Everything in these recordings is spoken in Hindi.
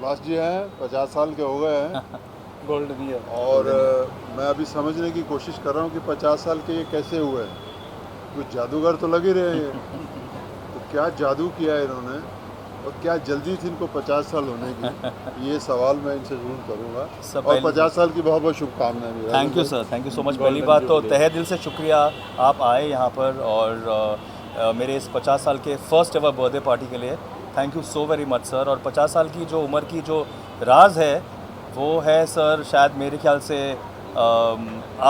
प्रभास जी हैं, 50 साल के हो गए हैं। Golden year. और मैं अभी समझने की कोशिश कर रहा हूँ कि 50 साल के ये कैसे हुए हैं। कुछ जादूगर तो लग ही रहे हैं ये। तो क्या जादू किया है इन्होंने और क्या जल्दी थी इनको 50 साल होने की, ये सवाल मैं इनसे ज़रूर करूँगा। और 50 साल की बहुत बहुत शुभकामनाएं मेरा। Thank you sir, thank you so much. पहली बात तो तहे दिल से शुक्रिया आप आए यहाँ पर और मेरे इस 50 साल के फर्स्ट एवर बर्थडे पार्टी के लिए thank you so very much sir. और 50 साल की जो उम्र की जो राज है वो है सर शायद मेरे ख्याल से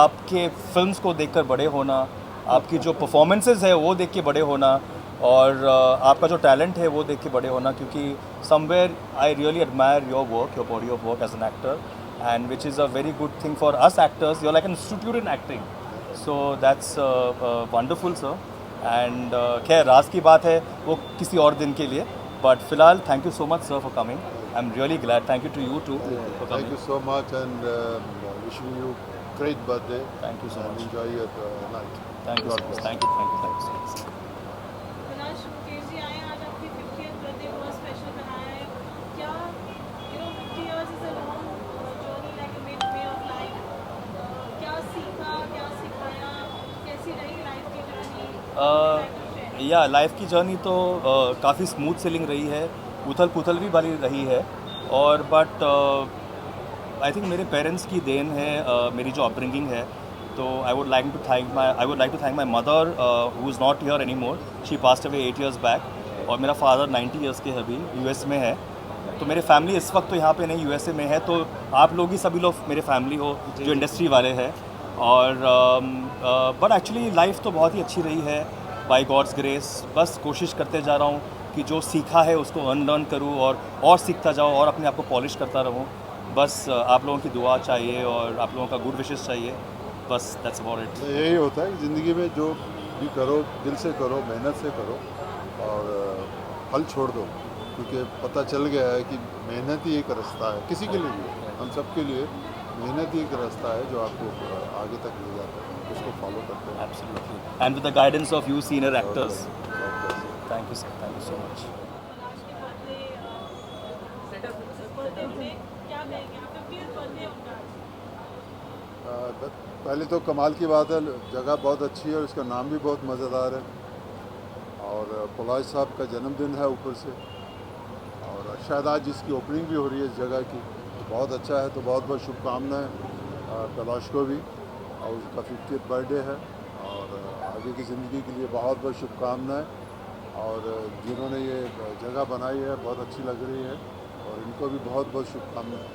आपके फिल्म्स को देखकर बड़े होना, आपकी जो परफॉर्मेंसेस है वो देख के बड़े होना और आपका जो टैलेंट है वो देख के बड़े होना, क्योंकि somewhere I really admire your work, your body of work as an actor, and which is a very good thing for us actors. You're like an institute in acting, so that's wonderful sir. And खैर राज की बात है वो किसी और दिन के लिए, but फिलहाल thank you so much sir for coming. I'm really glad. Thank you to you too for coming. Thank you so much and wishing you great birthday. Thank you so and much. enjoy your night. Thank you so much. Thank you. Thank you. Thank you so much. पलाश मुकेश जी आए आज आपकी 50th बर्थडे बहुत स्पेशल बनाया है। क्या 50 years is a long journey like a way of life. क्या सीखा, क्या सिखाया, कैसी रही लाइफ की जर्नी? या लाइफ की जर्नी तो काफ़ी स्मूथ सेलिंग रही है, उथल पुथल भी वाली रही है और बट आई थिंक मेरे पेरेंट्स की देन है मेरी जो अपब्रिंगिंग है। तो I would like to thank my mother who is not here any more, she passed away 8 years back. और मेरा फादर 90 years के अभी यूएस में है, तो मेरे फैमिली इस वक्त तो यहाँ पे नहीं यूएसए में है। तो आप लोग ही सभी लोग मेरे फैमिली हो जो इंडस्ट्री वाले हैं। और बट एक्चुअली लाइफ तो बहुत ही अच्छी रही है बाय गॉड्स ग्रेस। बस कोशिश करते जा रहा हूँ कि जो सीखा है उसको अनलर्न करूँ और सीखता जाऊँ और अपने आप को पॉलिश करता रहूँ। बस आप लोगों की दुआ चाहिए और आप लोगों का गुड विशेस चाहिए, बस दैट्स अबाउट इट। यही होता है कि ज़िंदगी में जो भी करो दिल से करो, मेहनत से करो और फल छोड़ दो, क्योंकि पता चल गया है कि मेहनत ही एक रास्ता है किसी के लिए भी, हम सब के लिए मेहनत ही एक रास्ता है जो आपको आगे तक ले जाता है, उसको फॉलो करते हैं। Absolutely, and with the guidance of you senior actors. Thank you sir, thank you so much. Palash के बर्थडे में क्या कहेंगे? 50th बर्थडे उनका। पहले तो कमाल की बात है, जगह बहुत अच्छी है और इसका नाम भी बहुत मज़ेदार है। और पलाश साहब का जन्मदिन है ऊपर से, और शायद आज इसकी ओपनिंग भी हो रही है इस जगह की, तो बहुत अच्छा है। तो बहुत बहुत शुभकामनाएं पलाश को भी, और उसका 50th बर्थडे है और आगे की ज़िंदगी के लिए बहुत बहुत शुभकामनाएं। और जिन्होंने ये जगह बनाई है बहुत अच्छी लग रही है और इनको भी बहुत बहुत शुभकामनाएं।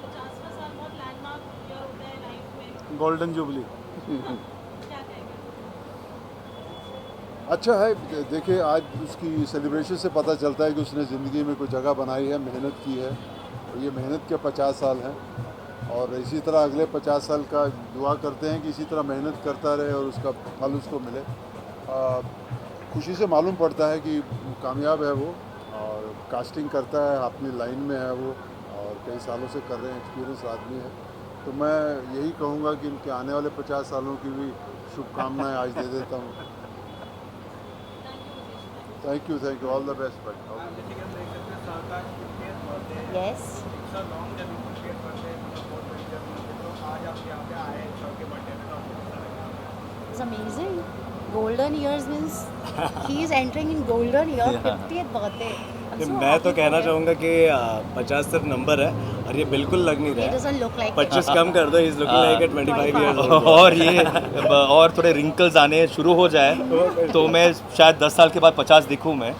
50वां साल बहुत लैंडमार्क ईयर होता है लाइफ में, गोल्डन जुबली। क्या कहेंगे? अच्छा है, देखिए आज उसकी सेलिब्रेशन से पता चलता है कि उसने ज़िंदगी में कोई जगह बनाई है, मेहनत की है, और ये मेहनत के 50 साल हैं। और इसी तरह अगले 50 साल का दुआ करते हैं कि इसी तरह मेहनत करता रहे और उसका फल उसको मिले। खुशी से मालूम पड़ता है कि कामयाब है वो, और कास्टिंग करता है, अपनी लाइन में है वो, और कई सालों से कर रहे हैं, एक्सपीरियंस आदमी है। तो मैं यही कहूँगा कि इनके आने वाले 50 सालों की भी शुभकामनाएं आज दे देता हूँ। Thank you, all the best भाई। Yes. It's amazing. Golden years means he is entering in golden year, 50th birthday. I'm so मैं तो happy कहना for him. चाहूँगा कि 50 सिर्फ नंबर है और ये बिल्कुल लग नहीं He रहा है। doesn't look like 25 कम कर दो, is looking like 25 years old. और ये और थोड़े रिंकल्स आने शुरू हो जाए तो मैं शायद 10 साल के बाद 50 दिखूं मैं।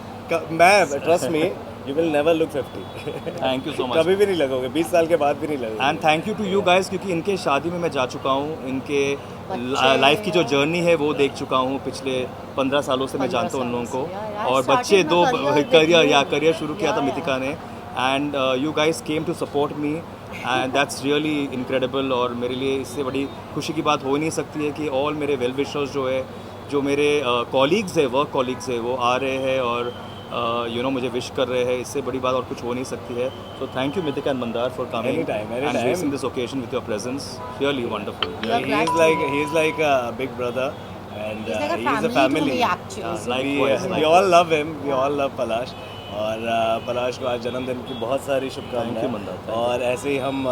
मैं trust me, you will never look 50। Thank you so much कभी भी नहीं लगोगे, 20 साल के बाद भी नहीं लगोगे। And thank you to you guys, क्योंकि इनके शादी में मैं जा चुका हूँ, इनके बच्चे लाइफ की जो जर्नी है वो देख चुका हूँ पिछले 15 सालों से मैं 15 जानता हूँ उन लोगों सालों से, को। यार, और started बच्चे my दो career with करियर you. शुरू किया था Yeah, मितिका ने, and you guys came to support me and that's really incredible. और मेरे लिए इससे बड़ी खुशी की बात हो ही नहीं सकती है कि ऑल मेरे वेल विशर्स जो है, जो मेरे कॉलीग्स है, वर्क कॉलीग्स है, वो आ रहे हैं और मुझे विश कर रहे हैं। इससे बड़ी बात और कुछ हो नहीं सकती है। So thank you Mitika and Mandar for coming Anytime, and anytime. Gracing this occasion with your presence. Really wonderful. We are glad to know. He is like a big brother and He's like a he is a family to family. me actually. likewise, We all love him, we all love Palash और पलाश को आज जन्मदिन की बहुत सारी Thank you, शुभकामनाएं मंदा, thank you. और ऐसे ही हम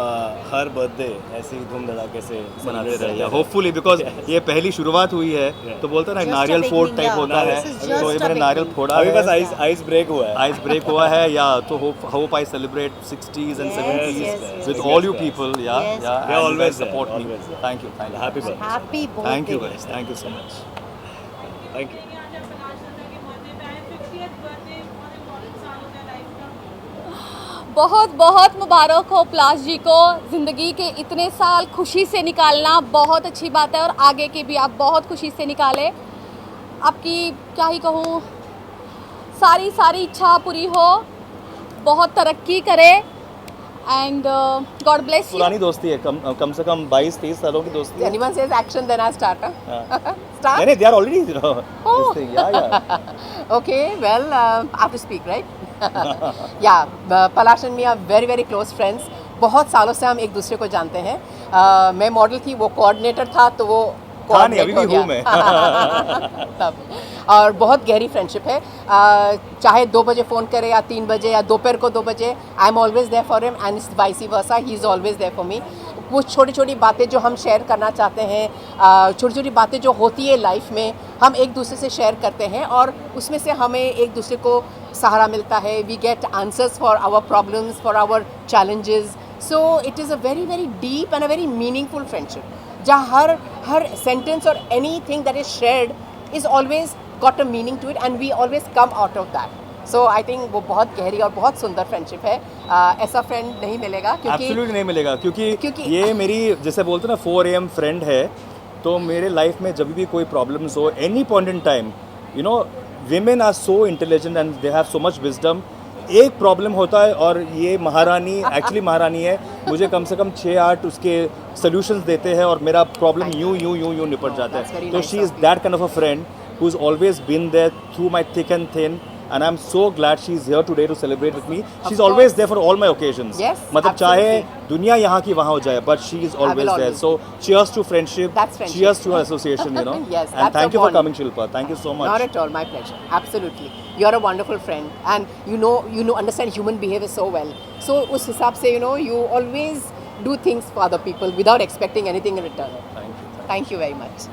हर बर्थडे ऐसे ही धूम धड़ाके से मनाते celebrate रहिए करते होपफुली बिकॉज ये पहली शुरुआत हुई है तो बोलते हैं ना Just a नारियल फोड़ beginning, टाइप yeah. होता है This is just तो ये a मैंने नारियल beginning. फोड़ा अभी बस है आइस ब्रेक हुआ है आइस ब्रेक हुआ है या तो hope I celebrate 60s and Yes, 70s yes, yes. with Yes, all you yes. people Yes. yeah They're and you always guys there, support me always there. thank you Happy birthday. Happy birthday. thank you guys thank you so much thank you आज आप पलाश दत्ता के बर्थडे पे आए 50th बर्थडे बहुत इम्पोर्टेंट साल होता है लाइफ का बहुत बहुत मुबारक हो पलाश जी को ज़िंदगी के इतने साल खुशी से निकालना बहुत अच्छी बात है और आगे की भी आप बहुत खुशी से निकालें आपकी क्या ही कहूँ सारी इच्छा पूरी हो बहुत तरक्की करे एंड गॉड ब्लेस यू पुरानी दोस्ती है कम से कम 22-23 सालों की दोस्ती है Anyone says action, then I start. Huh? Start? नहीं they are already this thing yeah Okay, well, I have to speak, right? Yeah, Palash and me are very, very close friends. बहुत सालों से हम एक दूसरे को जानते हैं. मैं मॉडल थी, वो कोऑर्डिनेटर था, तो वो हाँ नहीं अभी coordinate भी हो हूँ मैं गया. तब और बहुत गहरी फ्रेंडशिप है. चाहे 2 बजे फ़ोन करे या 3 बजे या दोपहर को 2 बजे, I am always there for him and vice versa, he is always there for me. वो छोटी छोटी बातें जो हम शेयर करना चाहते हैं, छोटी छोटी बातें जो होती है लाइफ में, हम एक दूसरे से शेयर करते हैं और उसमें से हमें एक दूसरे को सहारा मिलता है. We get answers for our problems, for our challenges. So it is a very very deep and a very meaningful friendship, जहाँ हर सेंटेंस और anything that is shared is always got a meaning to it and we always come out of that. So I think वो बहुत गहरी और बहुत सुंदर फ्रेंडशिप है. ऐसा फ्रेंड नहीं मिलेगा एब्सोल्युटली नहीं मिलेगा क्योंकि क्योंकि- ये मेरी जैसे बोलते हैं ना 4 AM फ्रेंड है. तो मेरे लाइफ में जब भी कोई प्रॉब्लम्स हो any point in time you know women are so intelligent and they have so much wisdom. एक प्रॉब्लम होता है और ये महारानी एक्चुअली महारानी है, मुझे कम से कम 6-8 उसके सोल्यूशंस देते हैं और मेरा प्रॉब्लम यूं निपट जाता That's है. very तो nice she is that kind of a friend who's always been there through my thick and thin and I'm so glad she's here today to celebrate with me. She's always there for all my occasions. Yes, मतलब चाहे absolutely. दुनिया यहाँ की वहाँ हो जाए but she is always there. always. So cheers to friendship. That's friendship. Cheers to our association, you know. Yes, and that's thank a you for bond. coming, Shilpa. Thank you so much. Not at all, my pleasure. Absolutely. You're a wonderful friend and you know understand human behavior so well. So उस हिसाब से you always do things for other people without expecting anything in return. Thank you. Thank you very much.